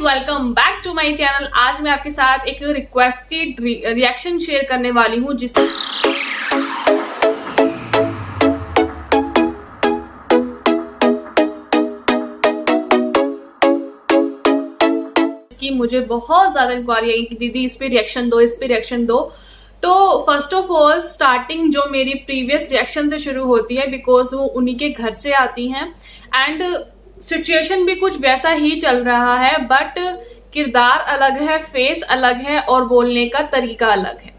Guys, welcome back to my channel. आज मैं आपके साथ एक रिक्वेस्टेड रिएक्शन शेयर करने वाली हूँ जिसकी मुझे बहुत ज्यादा इंक्वायरी आई कि दीदी इस पे रिएक्शन दो, इस पे रिएक्शन दो। तो फर्स्ट ऑफ ऑल स्टार्टिंग जो मेरी प्रीवियस रिएक्शन से शुरू होती है, बिकॉज वो उन्हीं के घर से आती हैं एंड सिचुएशन भी कुछ वैसा ही चल रहा है, बट किरदार अलग है, फेस अलग है और बोलने का तरीका अलग है।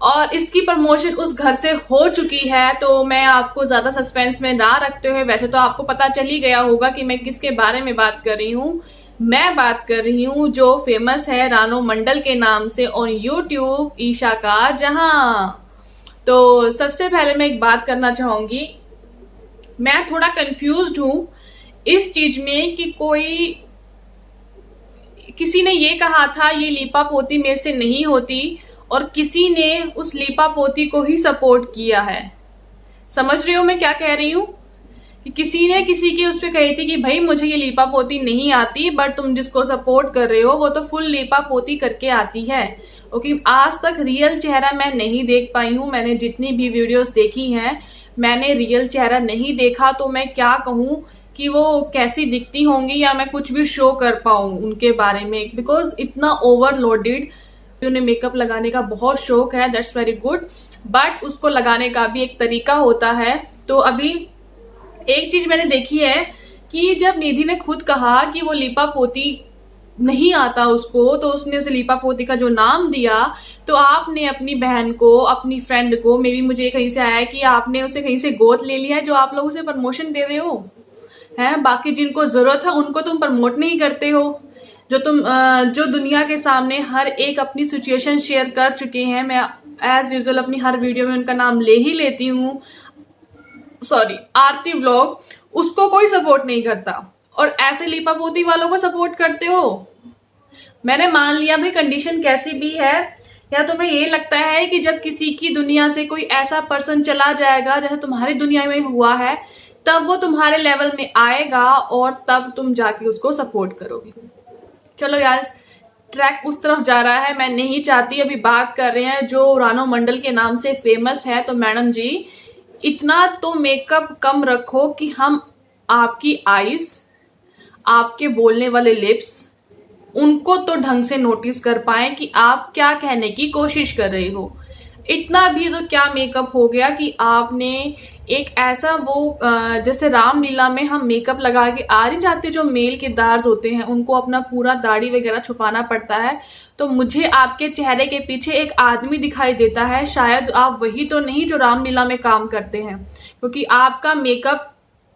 और इसकी प्रमोशन उस घर से हो चुकी है, तो मैं आपको ज्यादा सस्पेंस में ना रखते हुए, वैसे तो आपको पता चल ही गया होगा कि मैं किसके बारे में बात कर रही हूँ। मैं बात कर रही हूँ जो फेमस है रानो मंडल के नाम से ऑन यूट्यूब, ईशा का जहां। तो सबसे पहले मैं एक बात करना चाहूंगी, मैं थोड़ा कंफ्यूज्ड हूं इस चीज में कि किसी ने ये कहा था ये लीपा पोती मेरे से नहीं होती, और किसी ने उस लीपा पोती को ही सपोर्ट किया है। समझ रहे हो मैं क्या कह रही हूं? कि किसी ने किसी की उस पर कही थी कि भाई मुझे ये लीपा पोती नहीं आती, बट तुम जिसको सपोर्ट कर रहे हो वो तो फुल लीपा पोती करके आती है। ओके, आज तक रियल चेहरा मैं नहीं देख पाई हूं। मैंने जितनी भी वीडियोस देखी हैं, मैंने रियल चेहरा नहीं देखा, तो मैं क्या कहूं कि वो कैसी दिखती होंगी या मैं कुछ भी शो कर पाऊं उनके बारे में, बिकॉज इतना ओवरलोडेड। उन्हें मेकअप लगाने का बहुत शौक है, दैट्स वेरी गुड, बट उसको लगाने का भी एक तरीका होता है। तो अभी एक चीज मैंने देखी है कि जब निधि ने खुद कहा कि वो लीपा पोती नहीं आता उसको, तो उसने उसे लीपा पोती का जो नाम दिया, तो आपने अपनी बहन को, अपनी फ्रेंड को, मे बी मुझे कहीं से आया है कि आपने उसे कहीं से गोद ले लिया है, जो आप लोग उसे प्रमोशन दे रहे हो है। बाकी जिनको जरूरत है उनको तुम प्रमोट नहीं करते हो। जो दुनिया के सामने हर एक अपनी सिचुएशन शेयर कर चुके हैं, मैं एज यूजुअल अपनी हर वीडियो में उनका नाम ले ही लेती हूँ, सॉरी, आरती व्लॉग, उसको कोई सपोर्ट नहीं करता, और ऐसे लीपा पोती वालों को सपोर्ट करते हो। मैंने मान लिया भाई कंडीशन कैसी भी है, या तुम्हें ये लगता है कि जब किसी की दुनिया से कोई ऐसा पर्सन चला जाएगा जैसे तुम्हारी दुनिया में हुआ है, तब वो तुम्हारे लेवल में आएगा और तब तुम जाके उसको सपोर्ट करोगे। चलो यार, ट्रैक उस तरफ जा रहा है, मैं नहीं चाहती। अभी बात कर रहे हैं जो रानो मंडल के नाम से फेमस है। तो मैडम जी, इतना तो मेकअप कम रखो कि हम आपकी आईज, आपके बोलने वाले लिप्स, उनको तो ढंग से नोटिस कर पाए कि आप क्या कहने की कोशिश कर रहे हो। इतना भी तो क्या मेकअप हो गया कि आपने एक ऐसा वो जैसे रामलीला में हम मेकअप लगा के आ रही जाते, जो मेल किरदार होते हैं उनको अपना पूरा दाढ़ी वगैरह छुपाना पड़ता है, तो मुझे आपके चेहरे के पीछे एक आदमी दिखाई देता है। शायद आप वही तो नहीं जो रामलीला में काम करते हैं, क्योंकि आपका मेकअप,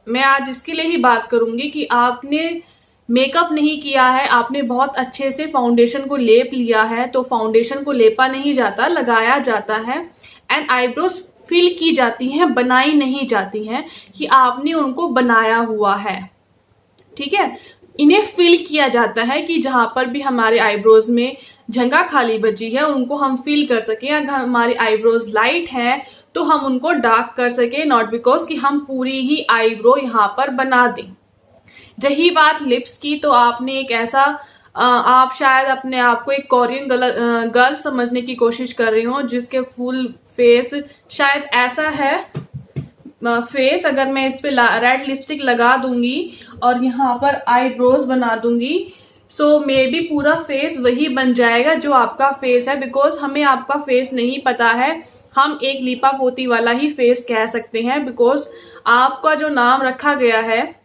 मैं आज इसके लिए ही बात करूंगी कि आपने मेकअप नहीं किया है, आपने बहुत अच्छे से फाउंडेशन को लेप लिया है। तो फाउंडेशन को लेपा नहीं जाता, लगाया जाता है, एंड आईब्रोज फिल की जाती हैं, बनाई नहीं जाती हैं कि आपने उनको बनाया हुआ है। ठीक है, इन्हें फिल किया जाता है कि जहां पर भी हमारे आईब्रोज में जगह खाली बची है उनको हम फिल कर सके, अगर हमारी आईब्रोज लाइट है तो हम उनको डार्क कर सके, नॉट बिकॉज कि हम पूरी ही आईब्रो यहाँ पर बना दें। रही बात लिप्स की, तो आपने एक ऐसा आप शायद अपने आप को एक कोरियन गर्ल समझने की कोशिश कर रही हो, जिसके फुल फेस शायद ऐसा है। फेस अगर मैं इस पे रेड लिपस्टिक लगा दूंगी और यहाँ पर आईब्रोज बना दूंगी, सो मे बी पूरा फेस वही बन जाएगा जो आपका फेस है। बिकॉज हमें आपका फेस नहीं पता है, हम एक लीपा पोती वाला ही फेस कह सकते हैं, बिकॉज आपका जो नाम रखा गया है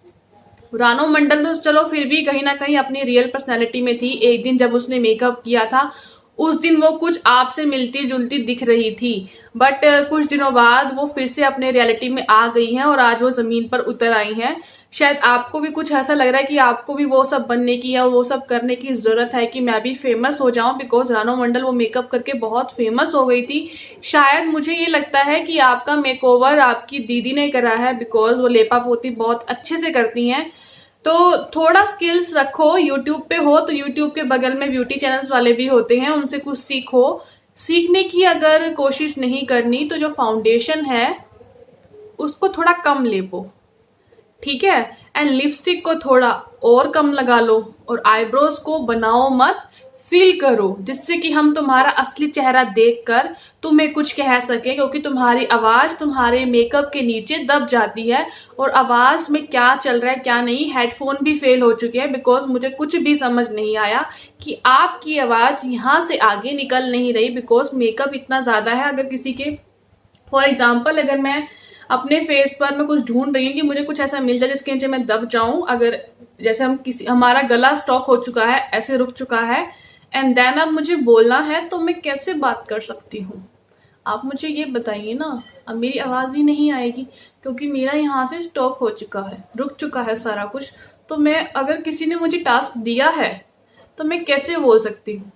रानो मंडल, तो चलो फिर भी कहीं ना कहीं अपनी रियल पर्सनैलिटी में थी। एक दिन जब उसने मेकअप किया था, उस दिन वो कुछ आपसे मिलती जुलती दिख रही थी, बट कुछ दिनों बाद वो फिर से अपने रियलिटी में आ गई हैं और आज वो जमीन पर उतर आई हैं। शायद आपको भी कुछ ऐसा लग रहा है कि आपको भी वो सब बनने की या वो सब करने की जरूरत है कि मैं भी फेमस हो जाऊं, बिकॉज रानो मंडल वो मेकअप करके बहुत फेमस हो गई थी। शायद मुझे ये लगता है कि आपका मेकओवर आपकी दीदी ने करा है, बिकॉज वो लेपा पोती बहुत अच्छे से करती हैं। तो थोड़ा स्किल्स रखो, यूट्यूब पे हो तो यूट्यूब के बगल में ब्यूटी चैनल्स वाले भी होते हैं, उनसे कुछ सीखो। सीखने की अगर कोशिश नहीं करनी तो जो फाउंडेशन है उसको थोड़ा कम लेपो, ठीक है। एंड लिपस्टिक को थोड़ा और कम लगा लो और आईब्रोज को बनाओ मत, फील करो, जिससे कि हम तुम्हारा असली चेहरा देखकर तुम्हें कुछ कह सके, क्योंकि तुम्हारी आवाज तुम्हारे मेकअप के नीचे दब जाती है और आवाज में क्या चल रहा है क्या नहीं। हेडफोन भी फेल हो चुके हैं बिकॉज मुझे कुछ भी समझ नहीं आया कि आपकी आवाज यहाँ से आगे निकल नहीं रही, बिकॉज मेकअप इतना ज्यादा है। अगर किसी के फॉर एग्जाम्पल अगर मैं अपने फेस पर मैं कुछ ढूंढ रही हूँ कि मुझे कुछ ऐसा मिल जाए जिसके नीचे मैं दब जाऊं, अगर जैसे हमारा गला स्टॉक हो चुका है, ऐसे रुक चुका है, एंड देन अब मुझे बोलना है, तो मैं कैसे बात कर सकती हूँ? आप मुझे ये बताइए ना। अब मेरी आवाज ही नहीं आएगी क्योंकि मेरा यहाँ से स्टॉक हो चुका है, रुक चुका है सारा कुछ। तो मैं, अगर किसी ने मुझे टास्क दिया है तो मैं कैसे बोल सकती हूँ?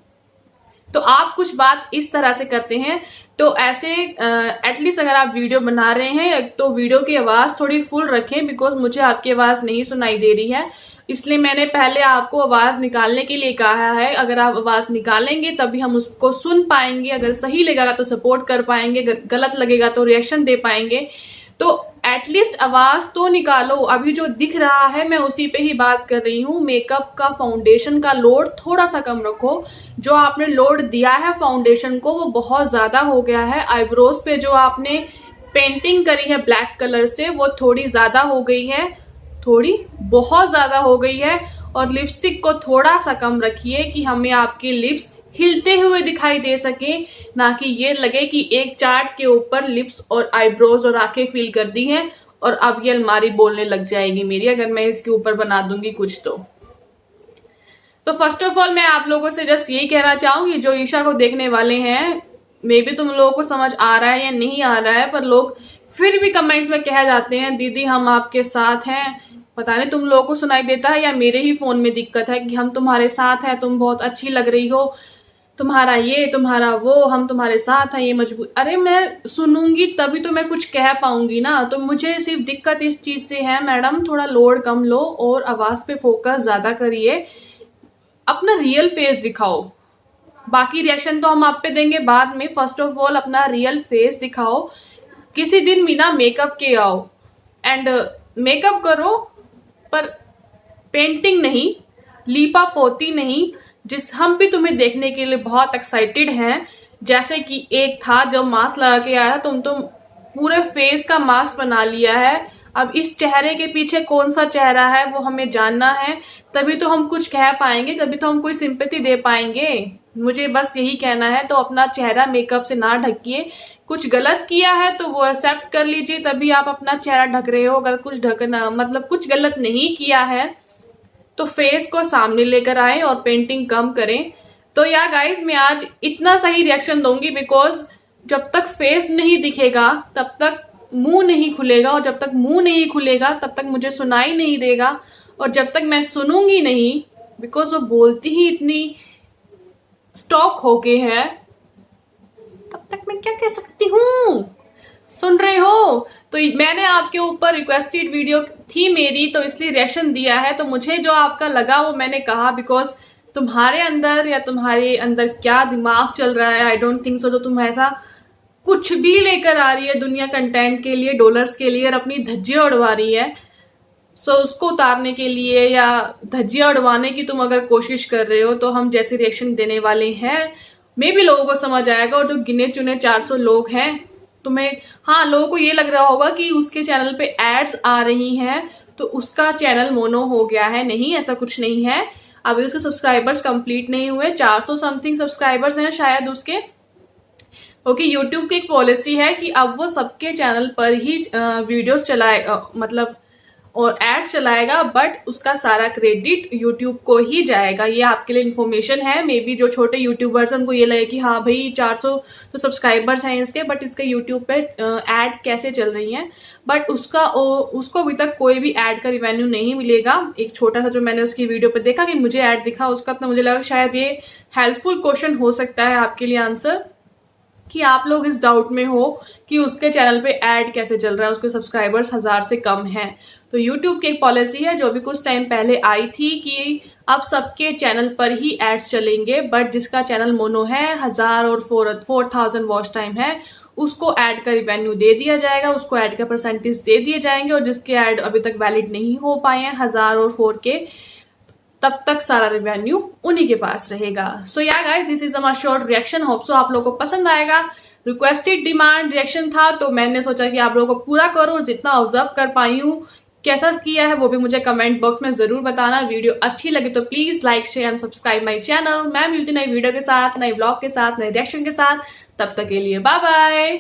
तो आप कुछ बात इस तरह से करते हैं। तो ऐसे एटलीस्ट अगर आप वीडियो बना रहे हैं तो वीडियो की आवाज थोड़ी फुल रखें, बिकॉज मुझे आपकी आवाज नहीं सुनाई दे रही है, इसलिए मैंने पहले आपको आवाज निकालने के लिए कहा है। अगर आप आवाज निकालेंगे तभी हम उसको सुन पाएंगे, अगर सही लगेगा तो सपोर्ट कर पाएंगे, गलत लगेगा तो रिएक्शन दे पाएंगे। तो एटलीस्ट आवाज तो निकालो। अभी जो दिख रहा है मैं उसी पे ही बात कर रही हूँ। मेकअप का, फाउंडेशन का लोड थोड़ा सा कम रखो। जो आपने लोड दिया है फाउंडेशन को वो बहुत ज्यादा हो गया है। आईब्रोज पे जो आपने पेंटिंग करी है ब्लैक कलर से वो थोड़ी ज्यादा हो गई है, थोड़ी बहुत ज्यादा हो गई है। और लिपस्टिक को थोड़ा सा कम रखिए कि हमें आपके लिप्स हिलते हुए दिखाई दे सके, ना कि ये लगे कि एक चार्ट के ऊपर लिप्स और आईब्रोज और आंखें फिल कर दी हैं और अब ये अलमारी बोलने लग जाएगी मेरी, अगर मैं इसके ऊपर बना दूंगी कुछ। तो फर्स्ट ऑफ ऑल मैं आप लोगों से जस्ट यही कहना चाहूंगी, जो ईशा को देखने वाले हैं, मे बी तुम लोगों को समझ आ रहा है या नहीं आ रहा है, पर लोग फिर भी कमेंट्स में कह जाते हैं दीदी हम आपके साथ हैं। पता नहीं तुम लोगों को सुनाई देता है या मेरे ही फोन में दिक्कत है कि हम तुम्हारे साथ हैं, तुम बहुत अच्छी लग रही हो, तुम्हारा ये तुम्हारा वो, हम तुम्हारे साथ हैं, ये मजबूत। अरे मैं सुनूंगी तभी तो मैं कुछ कह पाऊंगी ना। तो मुझे सिर्फ दिक्कत इस चीज से है, मैडम थोड़ा लोड कम लो और आवाज पे फोकस ज्यादा करिए, अपना रियल फेस दिखाओ। बाकी रिएक्शन तो हम आप पे देंगे बाद में। फर्स्ट ऑफ ऑल अपना रियल फेस दिखाओ। किसी दिन बिना मेकअप के आओ एंड मेकअप करो, पर पेंटिंग नहीं, लीपा पोती नहीं। जिस हम भी तुम्हें देखने के लिए बहुत एक्साइटेड हैं। जैसे कि एक था जब मास्क लगा के आया, तुम तो पूरे फेस का मास्क बना लिया है। अब इस चेहरे के पीछे कौन सा चेहरा है वो हमें जानना है, तभी तो हम कुछ कह पाएंगे, तभी तो हम कोई सिंपैथी दे पाएंगे। मुझे बस यही कहना है। तो अपना चेहरा मेकअप से ना ढकिए। कुछ गलत किया है तो वो एक्सेप्ट कर लीजिए, तभी आप अपना चेहरा ढक रहे हो। अगर कुछ ढकना मतलब कुछ गलत नहीं किया है तो फेस को सामने लेकर आए और पेंटिंग कम करें। तो या गाइस मैं आज इतना सही रिएक्शन दूंगी बिकॉज जब तक फेस नहीं दिखेगा तब तक मुंह नहीं खुलेगा, और जब तक मुंह नहीं खुलेगा तब तक मुझे सुनाई नहीं देगा, और जब तक मैं सुनूंगी नहीं बिकॉज वो बोलती ही इतनी स्टॉक होके है, तब तक मैं क्या कह सकती हूँ? सुन रहे हो? तो मैंने आपके ऊपर रिक्वेस्टेड वीडियो थी मेरी, तो इसलिए रिएक्शन दिया है। तो मुझे जो आपका लगा वो मैंने कहा, बिकॉज तुम्हारे अंदर या तुम्हारे अंदर क्या दिमाग चल रहा है, आई डोंट थिंक सो। तो तुम ऐसा कुछ भी लेकर आ रही है दुनिया कंटेंट के लिए, डॉलर्स के लिए, और अपनी धज्जियां उड़वा रही है। सो उसको उतारने के लिए या धज्जियां उड़वाने की तुम अगर कोशिश कर रहे हो तो हम जैसे रिएक्शन देने वाले हैं, मे भी लोगों को समझ आएगा। और जो गिने चुने 400 लोग हैं, तुम्हें, हाँ, लोगों को ये लग रहा होगा कि उसके चैनल पे एड्स आ रही हैं तो उसका चैनल मोनो हो गया है। नहीं, ऐसा कुछ नहीं है। अभी उसके सब्सक्राइबर्स कंप्लीट नहीं हुए, 400 समथिंग सब्सक्राइबर्स हैं शायद उसके। ओके, यूट्यूब की एक पॉलिसी है कि अब वो सबके चैनल पर ही वीडियोस चलाएगा, मतलब और एड्स चलाएगा, बट उसका सारा क्रेडिट यूट्यूब को ही जाएगा। ये आपके लिए इन्फॉर्मेशन है। मे बी जो छोटे यूट्यूबर्स हैं उनको ये लगे कि हाँ भाई 400 तो सब्सक्राइबर्स हैं इसके, बट इसके यूट्यूब पे एड कैसे चल रही हैं। बट उसको अभी तक कोई भी एड का रिवेन्यू नहीं मिलेगा। एक छोटा सा जो मैंने उसकी वीडियो पे देखा कि मुझे एड दिखा, उसका अपना मुझे लगा शायद ये हेल्पफुल क्वेश्चन हो सकता है आपके लिए आंसर, कि आप लोग इस डाउट में हो कि उसके चैनल पे ऐड कैसे चल रहा है, उसके सब्सक्राइबर्स 1000 से कम हैं। तो यूट्यूब की एक पॉलिसी है जो अभी कुछ टाइम पहले आई थी कि अब सबके चैनल पर ही एड्स चलेंगे, बट जिसका चैनल मोनो है 1000 और 4000 वॉच टाइम है उसको ऐड का रिवेन्यू दे दिया जाएगा, उसको ऐड का परसेंटेज दे दिए जाएंगे, और जिसके ऐड अभी तक वैलिड नहीं हो पाए हैं 1000 और 4K, तब तक सारा रिवेन्यू उन्हीं के पास रहेगा। सो या guys, this is my short reaction, hope so आप लोगों को पसंद आएगा। रिक्वेस्टेड डिमांड रिएक्शन था, तो मैंने सोचा कि आप लोगों को पूरा करूं और जितना ऑब्जर्व कर पाई हूं, कैसा किया है वो भी मुझे कमेंट बॉक्स में जरूर बताना। वीडियो अच्छी लगे तो please like share and subscribe my channel. मैं मिलती नई वीडियो के साथ, नए ब्लॉग के साथ, नए रिएक्शन के साथ। तब तक के लिए बाय बाय।